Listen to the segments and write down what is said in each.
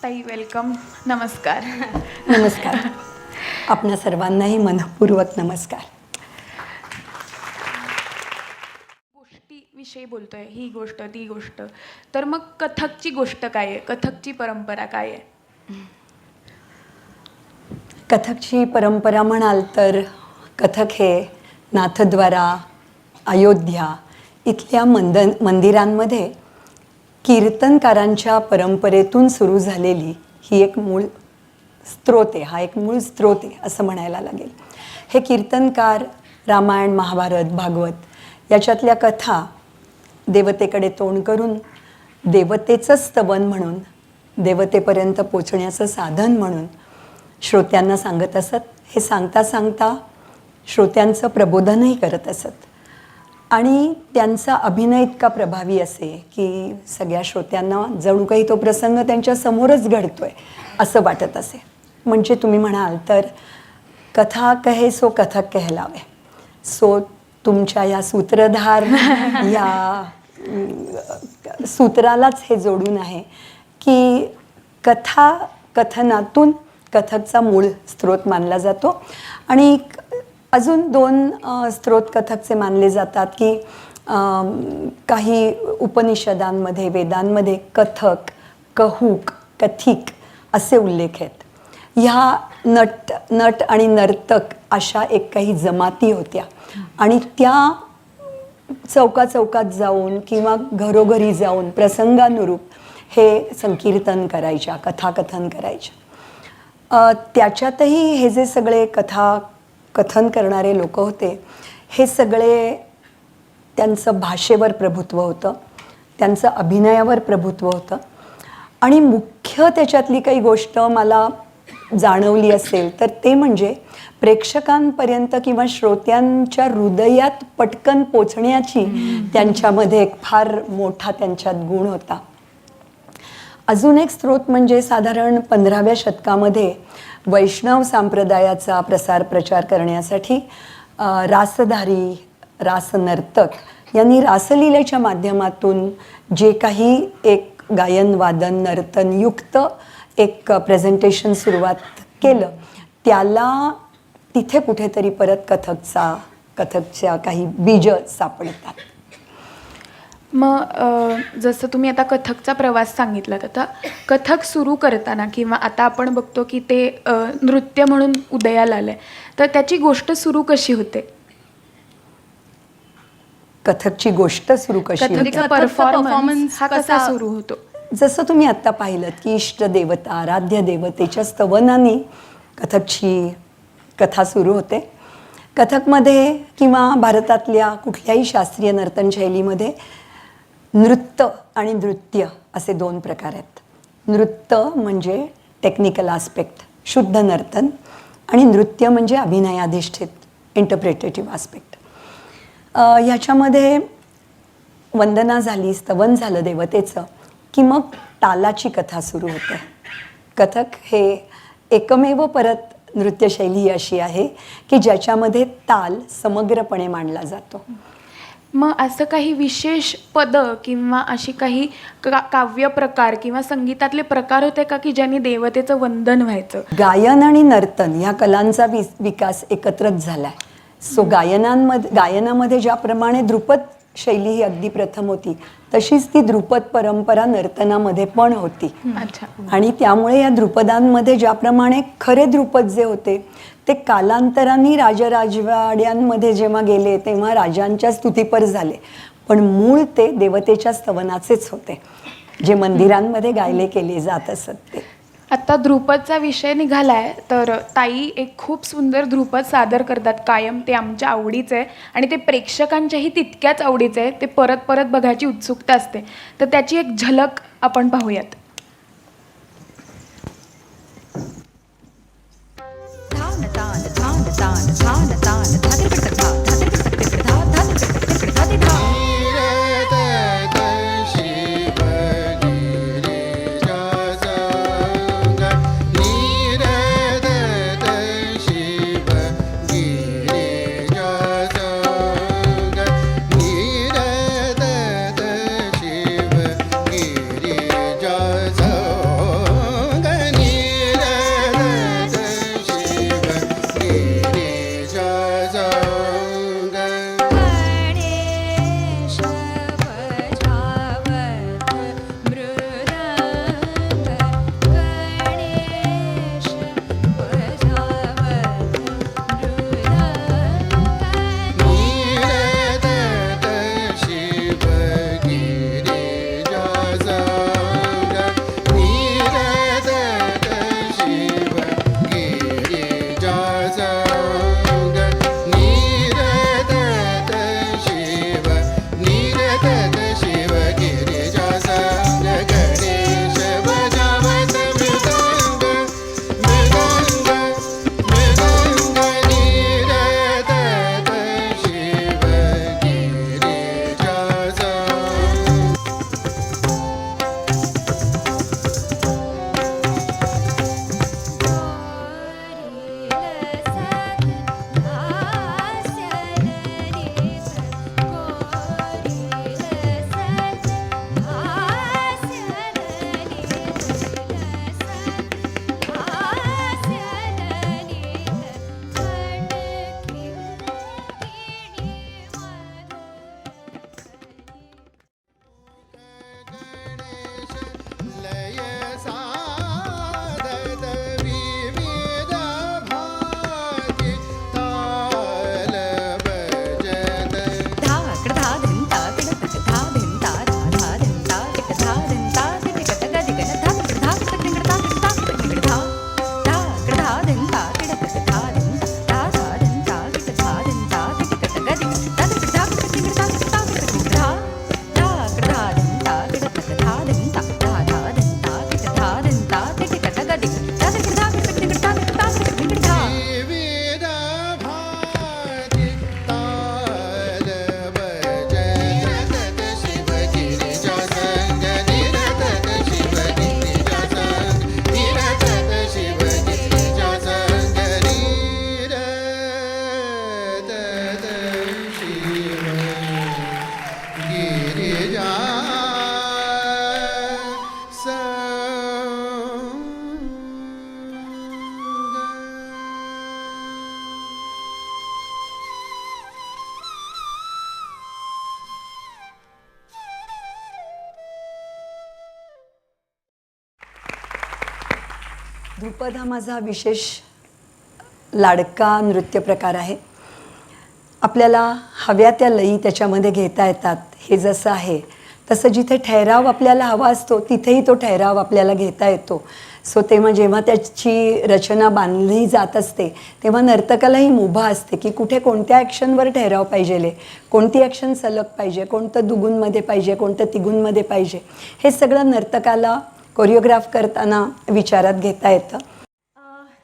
ताई वेलकम. नमस्कार. नमस्कार. आपणा सर्वांनाही मनपूर्वक नमस्कार. गोष्टीविषयी बोलतोय, ही गोष्ट ती गोष्ट, तर मग कथकची गोष्ट काय आहे? कथकची परंपरा काय आहे? कथकची परंपरा म्हणाल तर कथक हे नाथद्वारा, अयोध्या इथल्या मंदिरांमध्ये कीर्तनकारांच्या परंपरेतून सुरू झालेली ही एक मूळ स्रोत आहे, हा एक मूळ स्रोत आहे असं म्हणायला लागेल. हे कीर्तनकार रामायण, महाभारत, भागवत याच्यातल्या कथा देवतेकडे तोंड करून देवतेचं स्तवन म्हणून, देवतेपर्यंत पोचण्याचं साधन म्हणून श्रोत्यांना सांगत असत. हे सांगता सांगता श्रोत्यांचं प्रबोधनही करत असत आणि त्यांचा अभिनय इतका प्रभावी असे की सगळ्या श्रोत्यांना जणू काही तो प्रसंग त्यांच्या समोरच घडतोय असं वाटत असे. म्हणजे तुम्ही म्हणाल तर कथा कहे सो कथक कहलावे. सो तुमच्या या सूत्रधार या सूत्रालाच हे जोडून आहे की कथा कथनातून कथकचा मूळ स्रोत मानला जातो. आणि अजून दोन स्रोत कथकचे मानले जातात की काही उपनिषदांमध्ये, वेदांमध्ये कथक, कहूक, कथिक असे उल्लेख आहेत. ह्या नट आणि नर्तक अशा एक काही जमाती होत्या आणि त्या चौकात जाऊन किंवा घरोघरी जाऊन प्रसंगानुरूप हे संकीर्तन करायच्या, कथाकथन करायच्या. त्याच्यातही हे जे सगळे कथन करणारे लोक होते, हे सगळे त्यांचं भाषेवर प्रभुत्व होतं, त्यांचं अभिनयावर प्रभुत्व होतं. आणि मुख्य त्याच्यातली काही गोष्ट मला जाणवली असेल तर ते म्हणजे प्रेक्षकांपर्यंत किंवा श्रोत्यांच्या हृदयात पटकन पोचण्याची त्यांच्यामध्ये एक फार मोठा त्यांच्यात गुण होता. अजून एक स्रोत म्हणजे साधारण 15व्या शतकामध्ये वैष्णव संप्रदायाचा प्रचार करण्यासाठी रासधारी, रासनर्तक यांनी रासलीलेच्या माध्यमातून जे काही एक गायन, वादन, नर्तनयुक्त एक प्रेझेंटेशन सुरुवात केलं, त्याला तिथे कुठेतरी परत कथकच्या काही बीज सापडतात. मग जसं तुम्ही आता कथकचा प्रवास सांगितलात, आता कथक सुरू करताना किंवा आता आपण बघतो की ते नृत्य म्हणून उदयाला आलंय, तर त्याची गोष्ट सुरू कशी होते? कथकची गोष्ट सुरू कशी होते? कथकचा परफॉर्मन्स हा कसा सुरू होतो? जसं तुम्ही आत्ता पाहिलं की इष्ट देवता, आराध्य देवतेच्या स्तवनाने कथकची कथा सुरू होते. कथकमध्ये किंवा भारतातल्या कुठल्याही शास्त्रीय नर्तन शैलीमध्ये नृत्य आणि नृत्य असे दोन प्रकार आहेत. नृत्य म्हणजे टेक्निकल आस्पेक्ट, शुद्ध नर्तन, आणि नृत्य म्हणजे अभिनयाधिष्ठित, इंटरप्रिटेटिव्ह आस्पेक्ट. ह्याच्यामध्ये वंदना झाली, स्तवन झालं देवतेचं की मग तालाची कथा सुरू होते. कथक हे एकमेव परत नृत्यशैली अशी आहे की ज्याच्यामध्ये ताल समग्रपणे मांडला जातो. मग असं काही विशेष पद किंवा अशी काही काव्य प्रकार किंवा संगीतातले प्रकार होते का की ज्यांनी देवतेचं वंदन व्हायचं? गायन आणि नर्तन ह्या कलांचा विकास एकत्रच झालाय. सो गायनामध्ये ज्याप्रमाणे ध्रुपद शैली ही अगदी प्रथम होती, तशीच ती ध्रुपद परंपरा नर्तनामध्ये पण होती. आणि त्यामुळे या ध्रुपदांमध्ये ज्याप्रमाणे खरे ध्रुपद जे होते ते कालांतराने राजराजवाड्यांमध्ये जेव्हा गेले तेव्हा राजांच्या स्तुतीपर झाले, पण मूळ ते देवतेच्या स्तवनाचेच होते जे मंदिरांमध्ये गायले केले जात असत. ते आता ध्रुपदचा विषय निघालाय तर ताई एक खूप सुंदर ध्रुपद सादर करतात कायम. ते आमच्या आवडीचं आहे आणि ते प्रेक्षकांच्याही तितक्याच आवडीचं आहे. ते परत परत बघायची उत्सुकता असते, तर त्याची एक झलक आपण पाहूयात. जय ध्रुपद हा माझा विशेष लाडका नृत्य प्रकार आहे. आपल्याला हव्या त्या लयी त्याच्यामध्ये घेता येतात. हे जसं आहे तसं जिथे ठहराव आपल्याला हवा असतो तिथेही तो ठहराव आपल्याला घेता येतो. सो तेव्हा जेव्हा त्याची रचना बांधली जात असते तेव्हा नर्तकालाही मुभा असते की कुठे कोणत्या ॲक्शनवर ठहराव पाहिजे, कोणती ॲक्शन सलग पाहिजे, कोणतं दुगुनमध्ये पाहिजे, कोणतं तिगुनमध्ये पाहिजे, हे सगळं नर्तकाला कोरिओग्राफ करताना विचारात घेता येतं.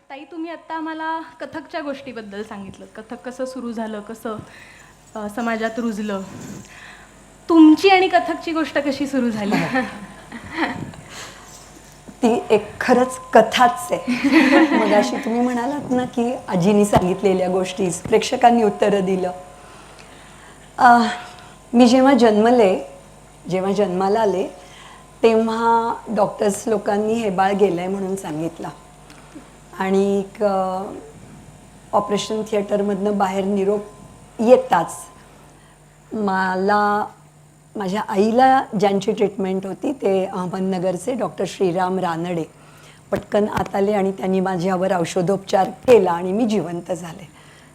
ताई, तुम्ही आत्ता आम्हाला कथकच्या गोष्टीबद्दल सांगितलं. कथक कसं सुरू झालं, कसं समाजात रुजलं. तुमची आणि कथकची गोष्ट कशी सुरू झाली? ती एक खरंच कथाच आहे. मग अशी तुम्ही म्हणालात ना की आजीनी सांगितलेल्या गोष्टी प्रेक्षकांनी उत्तरं दिलं. मी जेव्हा जन्माला आले तेव्हा डॉक्टर्स लोकांनी हे बाळ गेलं आहे म्हणून सांगितलं आणि ऑपरेशन थिएटरमधनं बाहेर निरोप येताच माझ्या आईला ज्यांची ट्रीटमेंट होती ते अहमदनगरचे डॉक्टर श्रीराम रानडे पटकन आत आले आणि त्यांनी माझ्यावर औषधोपचार केला आणि मी जिवंत झाले.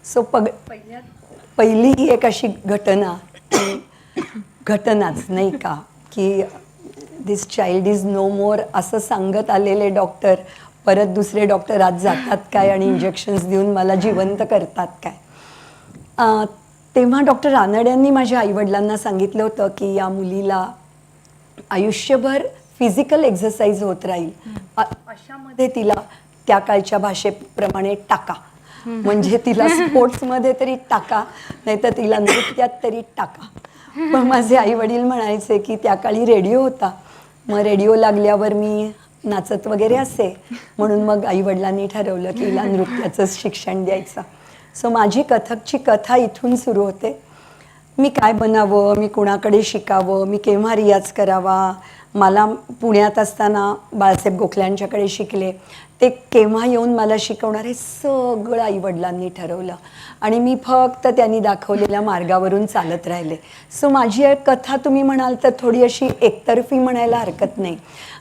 सो पहिली ही एक अशी घटनाच नाही का की दिस चाइल्ड इज नो मोर असं सांगत आलेले डॉक्टर परत दुसरे डॉक्टर आज जातात काय आणि इंजेक्शन्स देऊन मला जिवंत करतात काय. तेव्हा डॉक्टर रानड्यांनी माझ्या आईवडिलांना सांगितलं होतं की या मुलीला आयुष्यभर फिजिकल एक्सरसाइज होत राहील अशामध्ये तिला त्या काळच्या भाषेप्रमाणे टाका, म्हणजे तिला स्पोर्ट्समध्ये तरी टाका नाही तर तिला नृत्यात तरी टाका. पण माझे आईवडील म्हणायचे की त्या काळी रेडिओ होता, मग रेडिओ लागल्यावर मी नाचत वगैरे असे, म्हणून मग आईवडिलांनी ठरवलं की हिला नृत्याचंच शिक्षण द्यायचं. सो माझी कथकची कथा इथून सुरू होते. मी काय बनावं, मी कुणाकडे शिकावं, मी केव्हा रियाज करावा. मला पुण्यात असताना बाळासाहेब गोखल्यांच्याकडे शिकले, ते केव्हा येऊन मला शिकवणार हे सगळं आईवडिलांनी ठरवलं आणि मी फक्त त्यांनी दाखवलेल्या मार्गावरून चालत राहिले. सो माझी एक कथा तुम्ही म्हणाल तर थोडी अशी एकतर्फी म्हणायला हरकत नाही.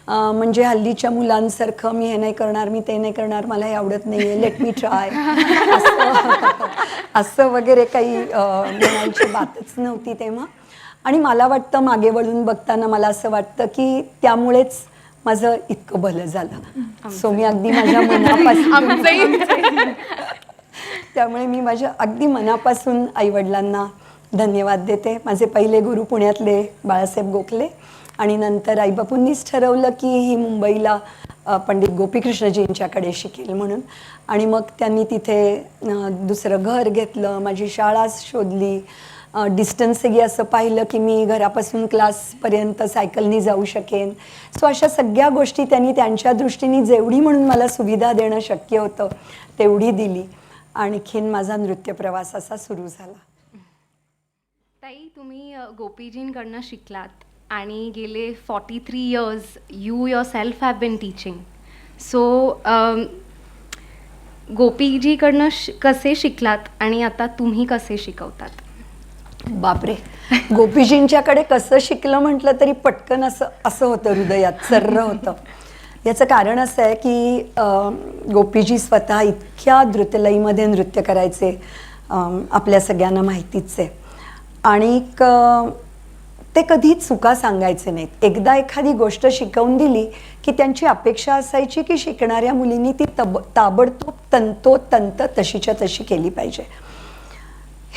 म्हणजे हल्लीच्या मुलांसारखं मी हे नाही करणार, मी ते नाही करणार, मला हे आवडत नाही आहे, लेट मी ट्राय असं वगैरे काही म्हणायची बातच नव्हती तेव्हा. आणि मला वाटतं मागे वळून बघताना मला असं वाटतं की त्यामुळेच माझं इतकं भलं झालं. सो मी अगदी माझ्या मनापासून त्यामुळे मी माझ्या अगदी मनापासून आईवडिलांना धन्यवाद देते. माझे पहिले गुरु पुण्यातले बाळासाहेब गोखले आणि नंतर आईबापूंनीच ठरवलं की ही मुंबईला पंडित गोपीकृष्णजींच्याकडे शिकेल म्हणून. आणि मग त्यांनी तिथे दुसरं घर घेतलं, माझी शाळा शोधली, डिस्टन्सही असं पाहिलं की मी घरापासून क्लासपर्यंत सायकलनी जाऊ शकेन. सो अशा सगळ्या गोष्टी त्यांनी त्यांच्या दृष्टीने जेवढी म्हणून मला सुविधा देणं शक्य होतं तेवढी दिली. आणखीन माझा नृत्य प्रवास असा सुरू झाला. ताई, तुम्ही गोपीजींकडनं शिकलात आणि गेले 43 years you yourself have been teaching. So गोपीजीकडनं कसे शिकलात आणि आता तुम्ही कसे शिकवतात? बापरे, गोपीजींच्याकडे कसं शिकलं म्हटलं तरी पटकन असं होतं, हृदयात सर्र होतं. याचं कारण असं आहे की गोपीजी स्वतः इतक्या द्रुतलयीमध्ये नृत्य करायचे, आपल्या सगळ्यांना माहितीच आहे. आणि ते कधी चुका सांगायचे नाहीत. एकदा एखादी गोष्ट शिकवून दिली की त्यांची अपेक्षा असायची की शिकणाऱ्या मुलींनी ती ताबडतोब तंतोतंत तशीच्या तशी केली पाहिजे.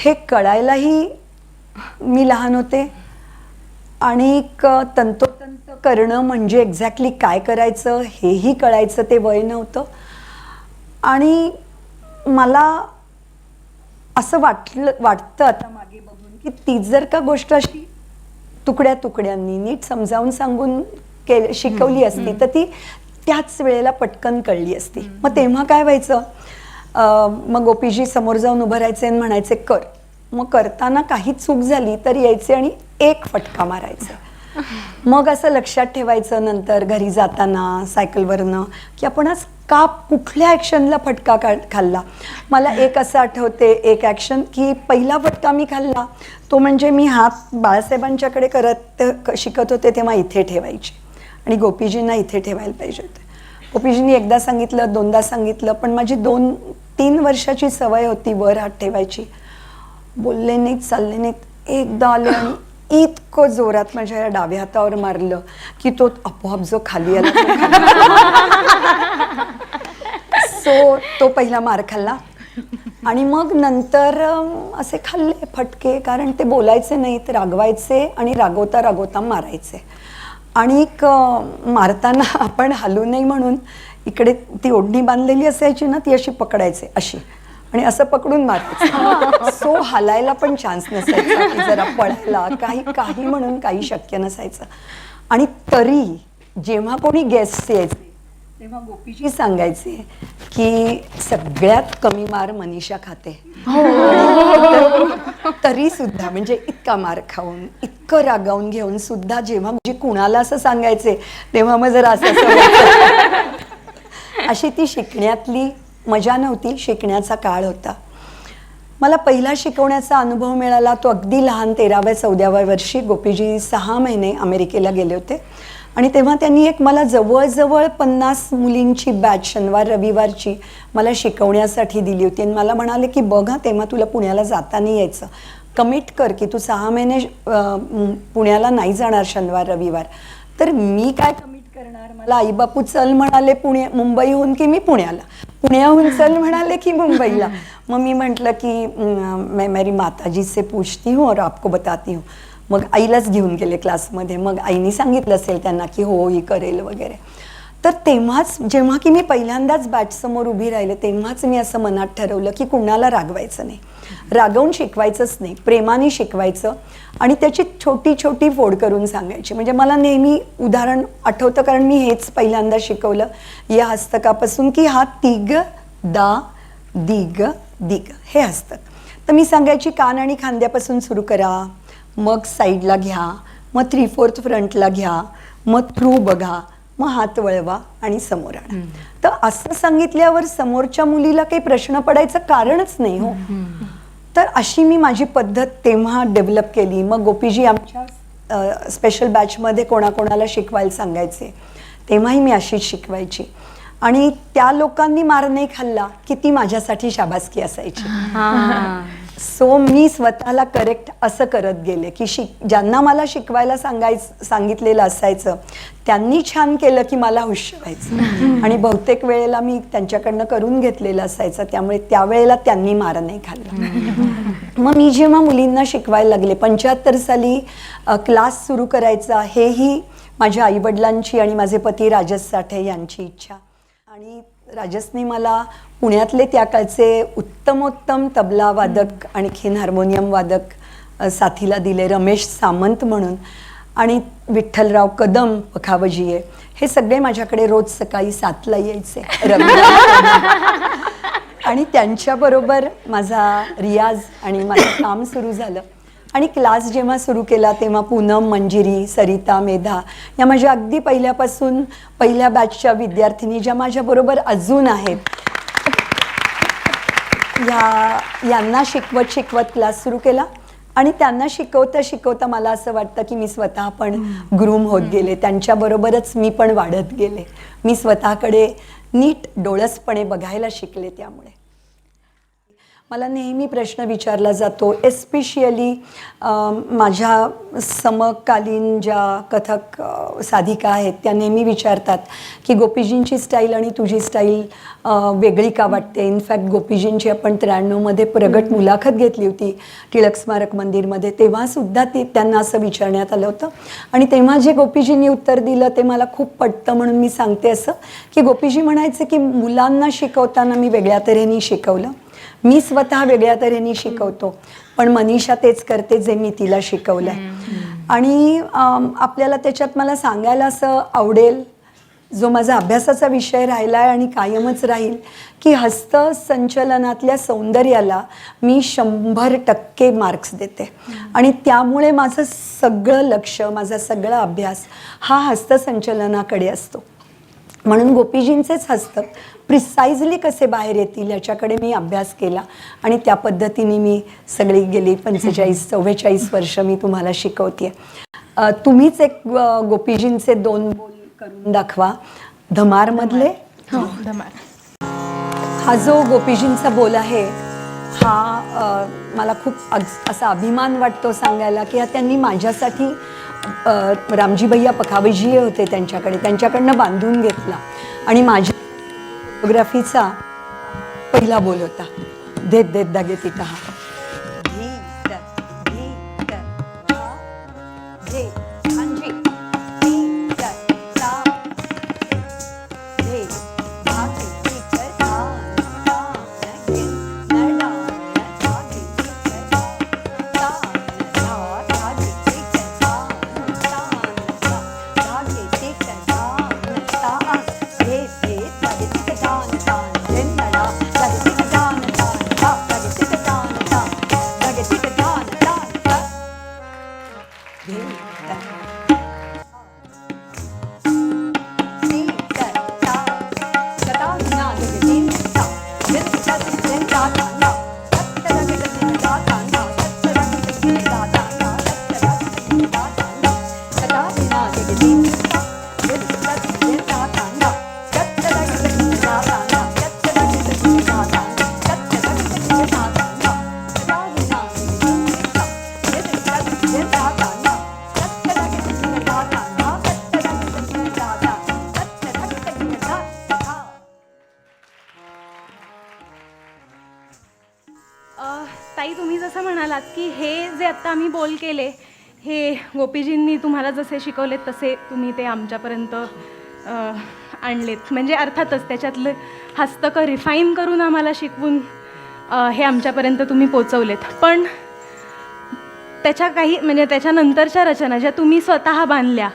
हे कळायलाही मी लहान होते आणि तंतोतंत करणं म्हणजे एक्झॅक्टली काय करायचं हेही कळायचं ते वय नव्हतं. आणि मला असं वाटतं आता मागे बघून की ती जर का गोष्ट अशी तुकड्या तुकड्यांनी नीट समजावून सांगून शिकवली असती तर ती त्याच वेळेला पटकन कळली असती. मग तेव्हा काय व्हायचं, मग गोपीजी समोर जाऊन उभं राहायचे आणि म्हणायचे कर. मग करताना काही चूक झाली तर यायचे आणि एक फटका मारायचा. मग असं लक्षात ठेवायचं नंतर घरी जाताना सायकलवरनं की आपण आज कुठल्या ॲक्शनला फटका खाल्ला. मला एक असं आठवते, एक ॲक्शन की पहिला फटका मी खाल्ला तो म्हणजे मी हात बाळासाहेबांच्याकडे शिकत होते तेव्हा इथे ठेवायचे आणि गोपीजींना इथे ठेवायला पाहिजे होते. गोपीजींनी एकदा सांगितलं, दोनदा सांगितलं, पण माझी 2-3 वर्षाची सवय होती वर हात ठेवायची. बोलले नाहीत, चालले नाहीत. एकदा आले आणि इतकं जोरात माझ्या या डाव्या हातावर मारलं की तो आपोआप जो खाली आला सो तो पहिला मार खाल्ला. आणि मग नंतर असे खाल्ले फटके, कारण ते बोलायचे नाहीत, रागवायचे आणि रागवता रागवता मारायचे. आणि मारताना आपण हलू नये म्हणून इकडे ती ओढणी बांधलेली असायची ना, ती अशी पकडायचे अशी आणि असं पकडून मारायचं. सो हलायला पण चान्स नसायचा की जरा पळायला, काही म्हणून काही शक्य नसायचं. आणि तरी जेव्हा कोणी गेस्ट यायचे तेव्हा गोपीजी सांगायचे की सगळ्यात कमी मार मनीषा खाते. तरी सुद्धा म्हणजे इतका मार खाऊन, इतकं रागावून घेऊन सुद्धा जेव्हा म्हणजे कुणाला असं सांगायचे तेव्हा मग जरा असं अशी ती शिकण्यातली मजा नव्हती, शिकण्याचा काळ होता. मला पहिला शिकवण्याचा अनुभव मिळाला तो अगदी लहान 13व्या-14व्या वर्षी. गोपीजी 6 महिने अमेरिकेला गेले होते आणि तेव्हा त्यांनी एक मला जवळजवळ 50 मुलींची बॅच शनिवार रविवारची मला शिकवण्यासाठी दिली होती. आणि मला म्हणाले की बघा, तेव्हा तुला पुण्याला जाताना यायचं, कमिट कर की तू 6 महिने पुण्याला नाही जाणार शनिवार रविवार. तर मी काय कमिट करणार? मला आई बापू चल म्हणाले मुंबईहून की मी पुण्याला, पुण्याहून चल म्हणाले की मुंबईला. मग मी म्हटलं की मैं मेरी माताजी से पूछती हूँ और आपको बताती हूँ. मग आईलाच घेऊन गेले क्लासमध्ये. मग आईने सांगितलं असेल त्यांना की हो ही करेल वगैरे. तर तेव्हाच जेव्हा की मी पहिल्यांदाच बॅचसमोर उभी राहिले तेव्हाच मी असं मनात ठरवलं की कुणाला रागवायचं नाही, रागवून शिकवायचंच नाही, प्रेमाने शिकवायचं आणि त्याची छोटी छोटी फोड करून सांगायची. म्हणजे मला नेहमी उदाहरण आठवतं, कारण मी हेच पहिल्यांदा शिकवलं या हस्तकापासून की हा तिग दा दिग दिग हे हस्तक. तर मी सांगायची कान आणि खांद्यापासून सुरू करा, मग साईडला घ्या, मग 3/4 फ्रंटला घ्या, मग थ्रू बघा, मग हात वळवा आणि समोर आणा. तर असं सांगितल्यावर समोरच्या मुलीला काही प्रश्न पडायचं कारणच नाही हो. तर अशी मी माझी पद्धत तेव्हा डेव्हलप केली. मग गोपीजी आमच्या स्पेशल बॅचमध्ये कोणाकोणाला शिकवायला सांगायचे तेव्हाही मी अशीच शिकवायची. आणि त्या लोकांनी मार नाही खाल्ला की ती माझ्यासाठी शाबासकी असायची. सो मी स्वतःला करेक्ट असं करत गेले की ज्यांना मला शिकवायला सांगितलेलं असायचं त्यांनी छान केलं की मला हुश व्हायचं. आणि बहुतेक वेळेला मी त्यांच्याकडनं करून घेतलेलं असायचं, त्यामुळे त्यावेळेला त्यांनी मार नाही खाल्ला. मग मी जेव्हा मुलींना शिकवायला लागले 75 साली क्लास सुरू करायचा, हेही माझ्या आईवडिलांची आणि माझे पती राजस साठे यांची इच्छा. आणि राजसने मला पुण्यातले त्या काळचे उत्तमोत्तम तबला वादक आणखीन हार्मोनियम वादक साथीला दिले, रमेश सामंत म्हणून, आणि विठ्ठलराव कदम पखावजीये. हे सगळे माझ्याकडे रोज सकाळी 7ला यायचे आणि त्यांच्याबरोबर माझा रियाज आणि माझं काम सुरू झालं. आणि क्लास जेव्हा सुरू केला तेव्हा पूनम, मंजिरी, सरिता, मेधा या माझ्या अगदी पहिल्यापासून पहिल्या बॅचच्या विद्यार्थिनी ज्या माझ्याबरोबर अजून आहेत, यांना शिकवत शिकवत क्लास सुरू केला. आणि त्यांना शिकवता शिकवता मला असं वाटतं की मी स्वतः पण ग्रूम होत गेले, त्यांच्याबरोबरच मी पण वाढत गेले. मी स्वतःकडे नीट डोळसपणे बघायला शिकले. त्यामुळे मला नेहमी प्रश्न विचारला जातो, एस्पेशली माझ्या समकालीन ज्या कथक साधिका आहेत त्या नेहमी विचारतात की गोपीजींची स्टाईल आणि तुझी स्टाईल वेगळी का वाटते. इनफॅक्ट गोपीजींची आपण 93मध्ये प्रगट मुलाखत घेतली होती टिळक स्मारक मंदिरमध्ये, तेव्हासुद्धा त्यांना असं विचारण्यात आलं होतं. आणि तेव्हा जे गोपीजींनी उत्तर दिलं ते मला खूप पटतं, म्हणून मी सांगते असं की गोपीजी म्हणायचे की मुलांना शिकवताना मी वेगळ्या तऱ्हेने शिकवलं, मी स्वतः वेगळ्या तऱ्हेने शिकवतो, पण मनीषा तेच करते जे मी तिला शिकवलंय. आणि आपल्याला त्याच्यात मला सांगायला असं आवडेल, जो माझा अभ्यासाचा विषय राहिला आहे आणि कायमच राहील, की हस्तसंचलनातल्या सौंदर्याला मी 100% मार्क्स देते. आणि त्यामुळे माझं सगळं लक्ष, माझा सगळा अभ्यास हा हस्तसंचलनाकडे असतो. म्हणून गोपीजींचेच हस्तक प्रिसाइजली कसे बाहेर येतील याच्याकडे मी अभ्यास केला आणि त्या पद्धतीने मी सगळी गेली 45-44 वर्ष मी तुम्हाला शिकवते. तुम्हीच एक गोपीजींचे 2 बोल करून दाखवा, धमारमधले धमाल. हा जो गोपीजींचा बोल आहे हा मला खूप असा अभिमान वाटतो सांगायला की हा त्यांनी माझ्यासाठी रामजी भैया पखावजी होते त्यांच्याकडनं बांधून घेतला आणि माझ्या फोटोग्राफीचा पहिला बोल होता. देत देत दागे तिथं हा ताई, तुम्ही जसं म्हणालात की हे जे आत्ता आम्ही बोल केले हे गोपीजींनी तुम्हाला जसे शिकवलेत तसे तुम्ही ते आमच्यापर्यंत आणलेत. म्हणजे अर्थातच त्याच्यातलं हस्तकं रिफाईन करून आम्हाला शिकवून हे आमच्यापर्यंत तुम्ही पोचवलेत. पण त्याच्या काही म्हणजे त्याच्यानंतरच्या रचना ज्या तुम्ही स्वतः बांधल्या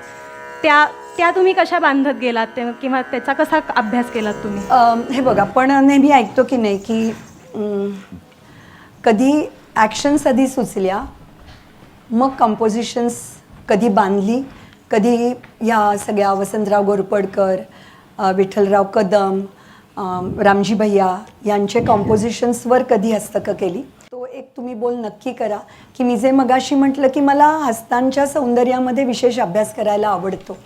त्या तुम्ही कशा बांधत गेलात किंवा त्याचा कसा अभ्यास केलात तुम्ही? हे बघा, पण नेहमी ऐकतो की नाही की कधी ॲक्शन्स आधी सुचल्या मग कंपोजिशन्स कधी बांधली, कधी ह्या सगळ्या वसंतराव घोरपडकर, विठ्ठलराव कदम, रामजी भैया यांचे कंपोजिशन्सवर कधी हस्तकं केली. तो एक तुम्ही बोल नक्की करा की मी जे मगाशी म्हटलं की मला हस्तांच्या सौंदर्यामध्ये विशेष अभ्यास करायला आवडतो,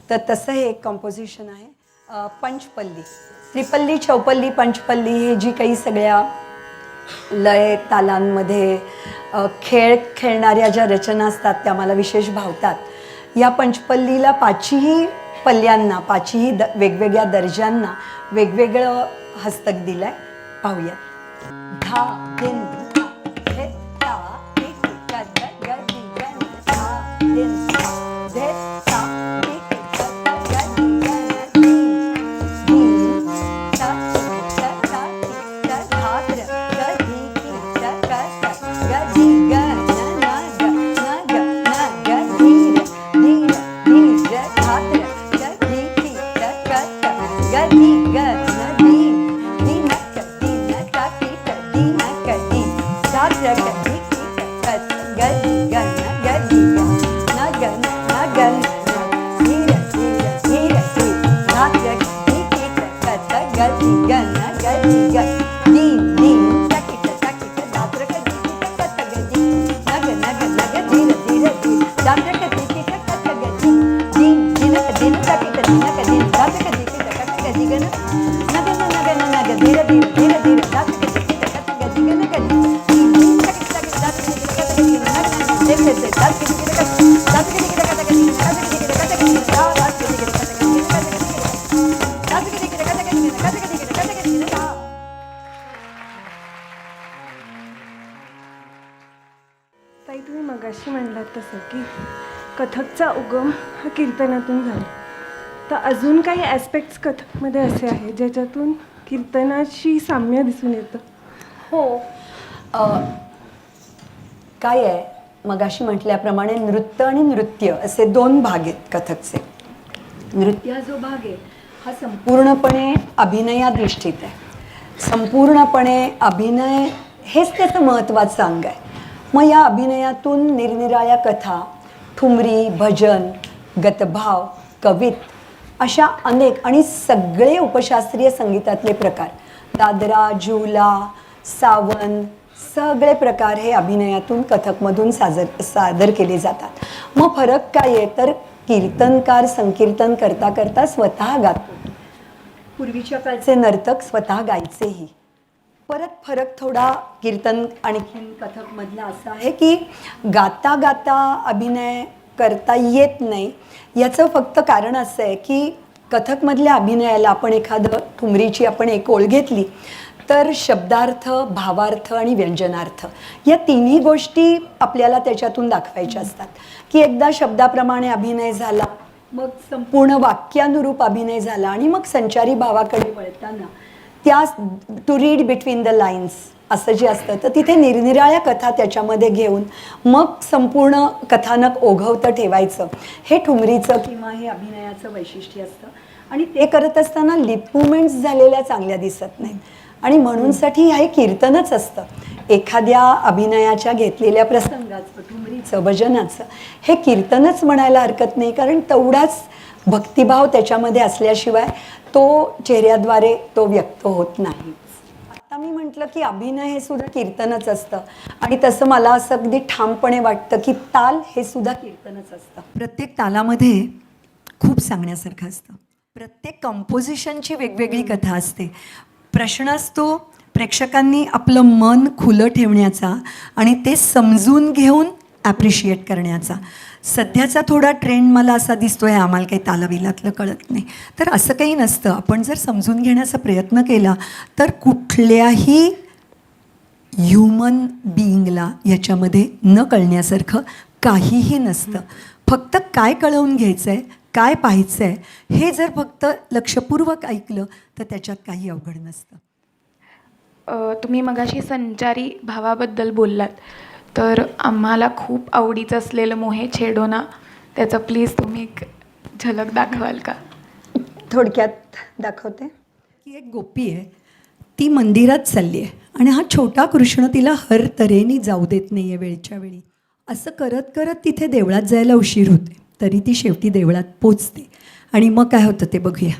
तर तसं हे एक कंपोजिशन आहे. पंचपल्ली, त्रिपल्ली, चौपल्ली, पंचपल्ली हे जी काही सगळ्या लय तालांमध्ये खेळणाऱ्या ज्या रचना असतात त्या मला विशेष भावतात. या पंचपल्लीला पाचही पल्ल्यांना, पाचही वेगवेगळ्या दर्जांना वेगवेगळं हस्तक दिलंय. पाहूया. धा दिन धा धे ता टी टी ग ग ग दी ग न धा दिन धा धे ता टी टी ग ग ग दी ग न दी दी ता ता ता टी ता धा त्र ग दी की ता क क ग दी ग न न ग न ग न ग दी र दी र दी र धा त्र ग दी की ता क क ग दी ग न दी दी न क दी न ता टी ट दी न क दी धा त्र ग दी की ता क ग दी ग न ग दी ग न ग न ग न दी र दी र दी र दी धा त्र ग दी की ता क ग दी ग न ग दी ग दी दी ता की ता धा त्र ग दी की ता क ग दी न ग न ग न ग दी र दी र दी धा त्र ग दी की ता क ग दी दी दी न क दी न ता की ता दी न क दी धा त्र ग दी की ता क ग दी ग न ग न ग न ग दी र दी र दी र दी धा त्र ग दी की ता क ग दी ग न ग दी दी दी ता की ता धा त्र ग दी की ता क ग दी न ग दे दे दे धा त्र ग दी की ता धा त्र ग दी की ता क ग दी धा त्र ग दी की ता क ग दी धा त्र ग दी की ता क ग दी धा त्र ग दी की ता क ग दी धा त्र ग दी की ता क ग दी धा. ताई, तुम्ही मगाशी म्हणलात तसं की कथकचा उगम हा कीर्तनातून झाला, तर अजून काही ॲस्पेक्ट्स कथकमध्ये असे आहेत ज्याच्यातून कीर्तनाशी साम्य दिसून येतं? हो, काय आहे, मगाशी म्हटल्याप्रमाणे नृत्य आणि नृत्य असे दोन भाग आहेत कथकचे. नृत्य हा जो भाग आहे हा संपूर्णपणे अभिनयाधिष्ठित आहे. संपूर्णपणे अभिनय हेच त्याचं महत्त्वाचं अंग आहे. मग या अभिनयातून निरनिराळ्या कथा, ठुमरी, भजन, गतभाव, कवित अशा अनेक आणि सगळे उपशास्त्रीय संगीतातले प्रकार, दादरा, झुला, सावन, सगळे प्रकार हे अभिनयातून कथकमधून सादर केले जातात. मग फरक काय आहे तर कीर्तनकार संकीर्तन करता करता स्वतः गातो पूर्वीच्या काळचे नर्तक स्वतः गायचेही. परत फरक थोडा कीर्तन आणखीन कथकमधला असा आहे की गाता गाता अभिनय करता येत नाही. याचं फक्त कारण असं आहे की कथकमधल्या अभिनयाला आपण एखादं ठुमरीची आपण एक ओळ घेतली तर शब्दार्थ, भावार्थ आणि व्यंजनार्थ या तिन्ही गोष्टी आपल्याला त्याच्यातून दाखवायच्या असतात. की एकदा शब्दाप्रमाणे अभिनय झाला, मग संपूर्ण वाक्यानुरूप अभिनय झाला आणि मग संचारी भावाकडे वळताना त्या to read between the lines असं जे असतं तर तिथे निरनिराळ्या कथा त्याच्यामध्ये घेऊन मग संपूर्ण कथानक ओघवतं ठेवायचं. हे ठुमरीचं किंवा हे अभिनयाचं वैशिष्ट्य असतं. आणि ते करत असताना लिप मुवमेंट्स झालेल्या चांगल्या दिसत नाहीत. आणि म्हणूनसाठी हे कीर्तनच असतं. एखाद्या अभिनयाच्या घेतलेल्या प्रसंगाचं, ठुमरीचं, भजनाचं हे कीर्तनच म्हणायला हरकत नाही, कारण तेवढाच भक्तिभाव त्याच्यामध्ये असल्याशिवाय तो चेहऱ्याद्वारे तो व्यक्त होत नाही. आता मी म्हटलं की अभिनय हे सुद्धा कीर्तनच असतं आणि तसं मला असं अगदी ठामपणे वाटतं की ताल हे सुद्धा कीर्तनच असतं. प्रत्येक तालामध्ये खूप सांगण्यासारखं असतं. प्रत्येक कंपोजिशनची वेगवेगळी कथा असते. प्रश्न असतो प्रेक्षकांनी आपलं मन खुलं ठेवण्याचा आणि ते समजून घेऊन ॲप्रिशिएट करण्याचा. सध्याचा थोडा ट्रेंड मला असा दिसतोय, आम्हाला काही तालविलातलं कळत नाही. तर असं काही नसतं. आपण जर समजून घेण्याचा प्रयत्न केला तर कुठल्याही ह्युमन बिईंगला याच्यामध्ये न कळण्यासारखं काहीही नसतं. फक्त काय कळवून घ्यायचं आहे, काय पाहायचं आहे हे जर फक्त लक्षपूर्वक ऐकलं तर त्याच्यात काही अवघड नसतं. तुम्ही मगाशी संचारी भावाबद्दल बोललात, तर आम्हाला खूप आवडीचं असलेलं मोहे छेडोना त्याचं प्लीज तुम्ही एक झलक दाखवाल का? थोडक्यात दाखवते की एक गोपी आहे, ती मंदिरात चालली आहे आणि हा छोटा कृष्ण तिला हर तऱ्हेने जाऊ देत नाही आहे वेळच्या वेळी. असं करत करत तिथे देवळात जायला उशीर होते, तरी ती शेवटी देवळात पोचते आणि मग काय होतं ते बघूया.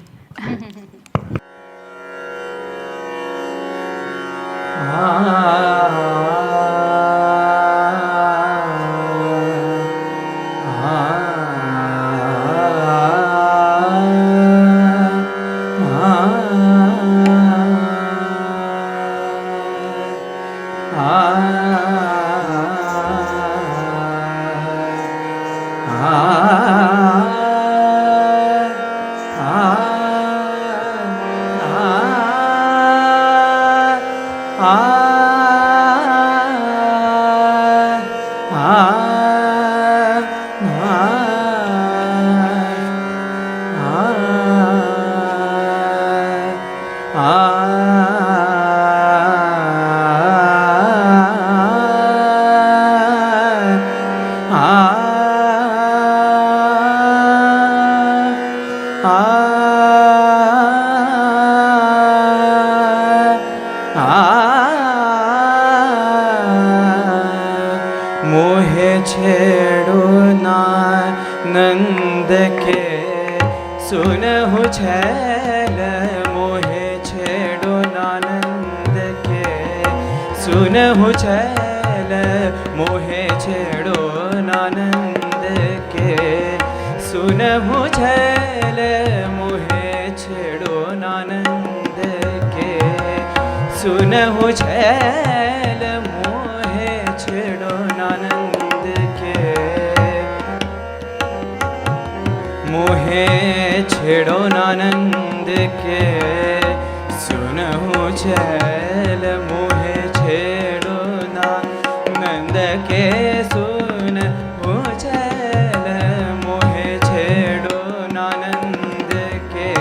मोहे छेड़ो ना नंद के सुनहु छैल, मोहे छेड़ो ना नंद के सुनहु छैल, मोहे छेड़ो ना नंद के सुनहु छैल, मोहे छेड़ो ना नंद के सुनहु छैल, मोहे छेड़ो नानंद के मोहे छेड़ो नानंद के सुनहु छैल, मोहे छेड़ो नानंद के सुनहु छैल, मोहे छेड़ो नानंद के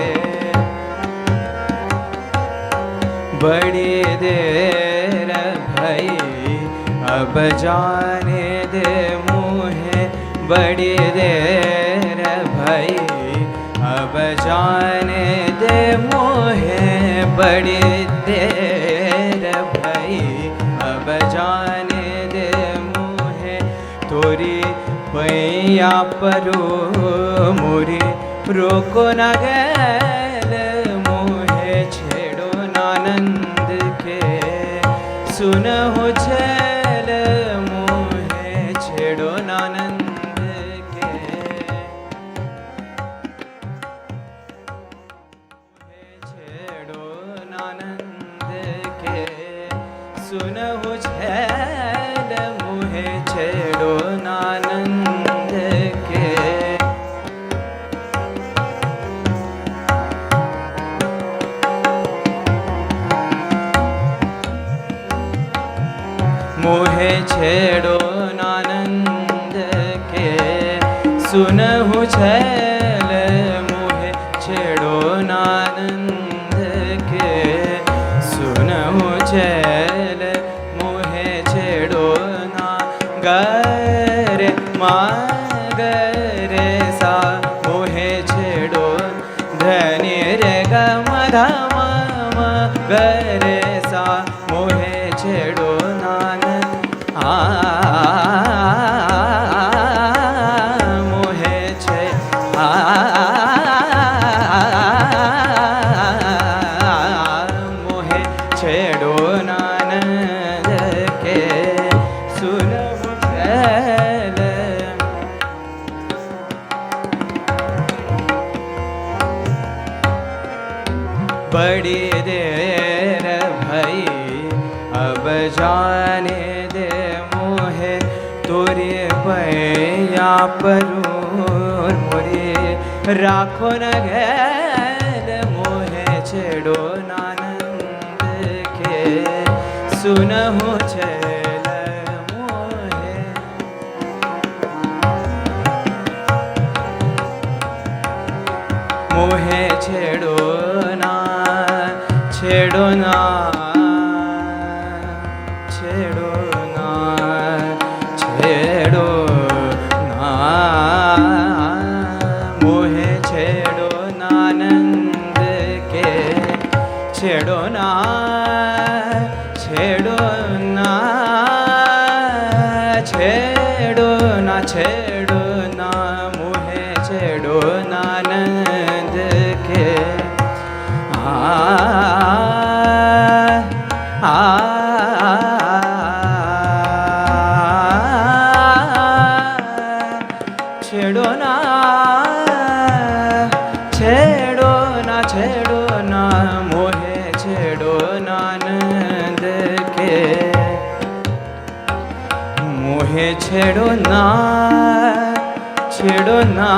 बड़ी देर भई अब जाने दे मोहे, बड़ी देर भई अब जाने दे मोहे, बड़ी देर भई अब जाने दे मोहे, तोरी पैया परो मोरी रोको न गैल, मोहे छेड़ो नानंद के सुनहु छैल, मोहे छेड़ो नानंद के मोहे आनंद के मोहे छेड़ो नानंद के सुनहु छैल मोहे छेड़ो नानंद के सुनहु छैल मोहे छेड़ो ना गर मागरे सा मोहे छेड़ो धनि रे ग म गरे सा मोहे छेड़ो मोहे छे मोहे छेड़ो नानंद के सुनहु छैल बड़ी देर भई अब जाने दे मोहे तोरे पैया परूर मोरे राखो न घेर मोहे छेड़ो नानंद के सुनहु छैल मोहे मोहे छेड़ो ना छेड़ो ना छेड़ो ना छेड़ो ना मोहे छेड़ो नानंद के छेड़ो ना छेड़ो ना छेड़ो ना छेड़ो ना मोहे छेड़ो नानंद के छेड़ो ना छेड़ो ना छेड़ो ना मोहे छेड़ो नानंद के मोहे छेड़ो ना छेड़ो ना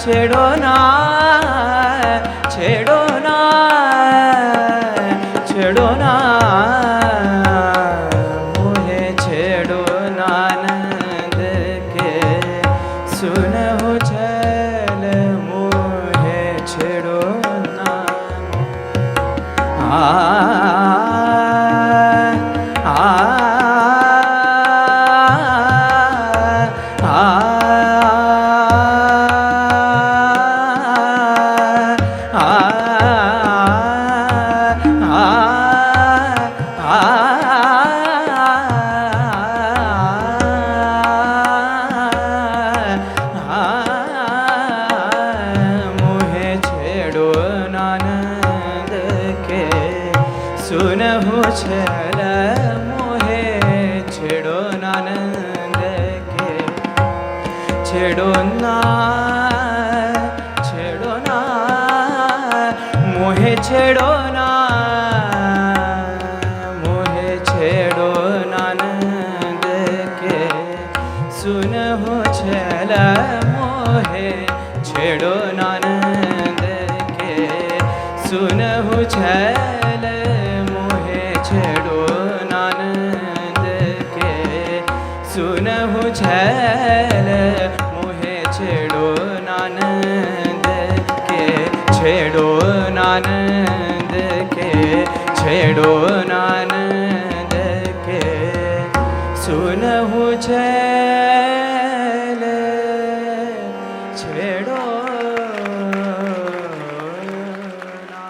छेड़ो ना छेड़ो ना छेड़ो ना मोहे छेड़ो नानंद के सुनहु छैल मोहे छेड़ो ना मोहे छेड़ो नानंद के सुनहु छैल मोहे छेड़ो नानंद के छेड़ो ना मोहे छेड़ो ना मोहे छेड़ो नानंद के सुनहु छैल मोहे छेड़ो नानंद के सुनहु छैल मोहे छेड़ो नानंद के सुनहु छैल मोहे छेड़ो नानंद के छेड़ो नानंद के छेड़ो नानंद के सुनहु छैल छेड़ो ना।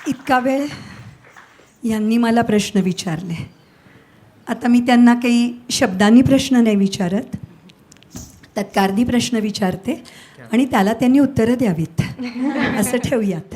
इतका वेळ यांनी मला प्रश्न विचारले. आता मी त्यांना काही शब्दांनी प्रश्न नाही विचारत, तत्कार्दी प्रश्न विचारते आणि त्याला त्यांनी उत्तरं द्यावीत असं ठेवूयात.